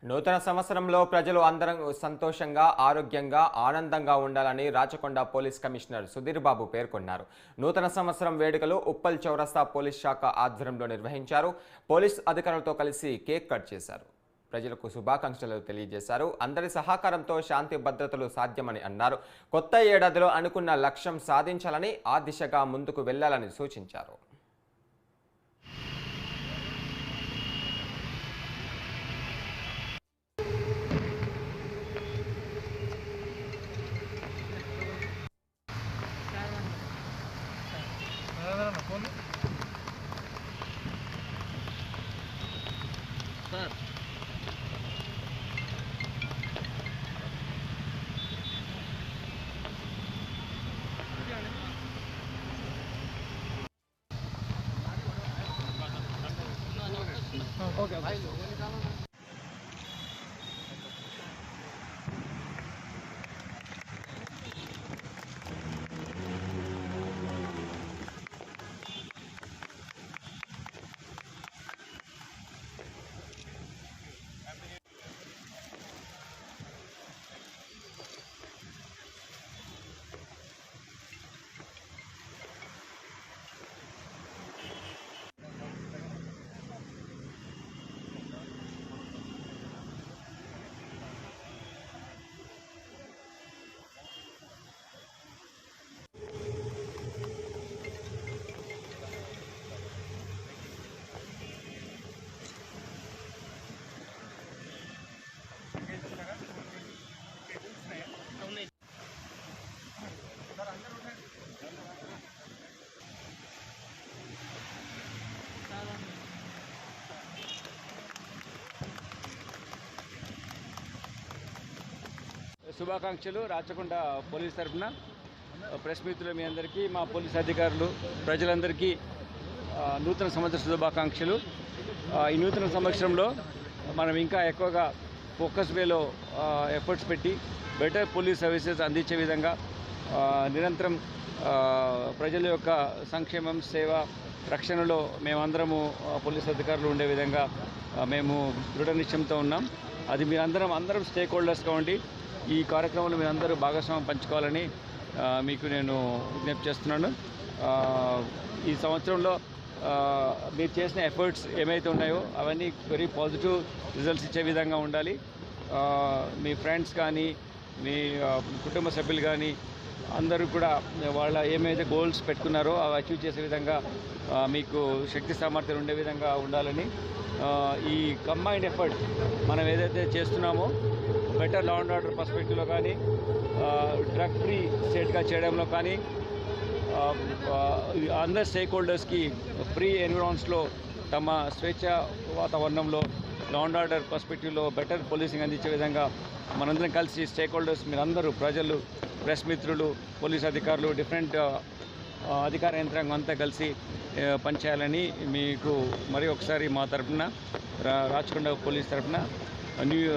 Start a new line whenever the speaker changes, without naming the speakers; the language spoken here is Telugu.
నూతన సంవత్సరంలో ప్రజలు అందరం సంతోషంగా, ఆరోగ్యంగా, ఆనందంగా ఉండాలని రాచకొండ పోలీస్ కమిషనర్ సుధీర్ బాబు పేర్కొన్నారు. నూతన సంవత్సరం వేడుకలు ఉప్పల్ చౌరస్తా పోలీస్ శాఖ ఆధ్వర్యంలో నిర్వహించారు. పోలీస్ అధికారులతో కలిసి కేక్ కట్ చేశారు. ప్రజలకు శుభాకాంక్షలు తెలియజేశారు. అందరి సహకారంతో శాంతి భద్రతలు సాధ్యమని అన్నారు. కొత్త ఏడాదిలో అనుకున్న లక్ష్యం సాధించాలని, ఆ దిశగా ముందుకు వెళ్లాలని సూచించారు.
సార్ ఓకే శుభాకాంక్షలు. రాచకొండ పోలీస్ తరఫున ప్రెస్ మిత్రులు మీ అందరికీ, మా పోలీస్ అధికారులు, ప్రజలందరికీ నూతన సంవత్సర శుభాకాంక్షలు. ఈ నూతన సంవత్సరంలో మనం ఇంకా ఎక్కువగా ఫోకస్ వేలో ఎఫర్ట్స్ పెట్టి బెటర్ పోలీస్ సర్వీసెస్ అందించే విధంగా నిరంతరం ప్రజల యొక్క సంక్షేమం, సేవ, రక్షణలో మేమందరము పోలీస్ అధికారులు ఉండే విధంగా మేము దృఢ నిశ్చయంతో ఉన్నాం. అది అందరం స్టేక్ హోల్డర్స్గా ఉండి ఈ కార్యక్రమంలో మీరందరూ భాగస్వామ్యం పంచుకోవాలని మీకు నేను విజ్ఞప్తి చేస్తున్నాను. ఈ సంవత్సరంలో మీరు చేసిన ఎఫర్ట్స్ ఏమైతే ఉన్నాయో అవన్నీ వెరీ పాజిటివ్ రిజల్ట్స్ ఇచ్చే విధంగా ఉండాలి. మీ ఫ్రెండ్స్ కానీ, మీ కుటుంబ సభ్యులు కానీ అందరూ కూడా వాళ్ళ ఏమైతే గోల్స్ పెట్టుకున్నారో అవి అచీవ్ చేసే విధంగా మీకు శక్తి సామర్థ్యాలు ఉండే విధంగా ఉండాలని, ఈ కంబైన్డ్ ఎఫర్ట్ మనం ఏదైతే చేస్తున్నామో బెటర్ లా అండ్ ఆర్డర్ పర్స్పెక్టివ్లో కానీ, డ్రగ్ ఫ్రీ స్టేట్గా చేయడంలో కానీ, అందరు స్టేక్ హోల్డర్స్కి ఫ్రీ ఎన్విరాన్స్లో తమ స్వేచ్ఛ వాతావరణంలో లా అండ్ ఆర్డర్ పర్స్పెక్టివ్లో బెటర్ పోలీసింగ్ అందించే విధంగా మనందరం కలిసి స్టేక్ హోల్డర్స్ మీరందరూ, ప్రజలు, ప్రెస్ మిత్రులు, పోలీస్ అధికారులు, డిఫరెంట్ అధికార యంత్రాంగం అంతా కలిసి పనిచేయాలని మీకు మరి ఒకసారి మా తరఫున, రాచకొండ పోలీస్ తరఫున న్యూ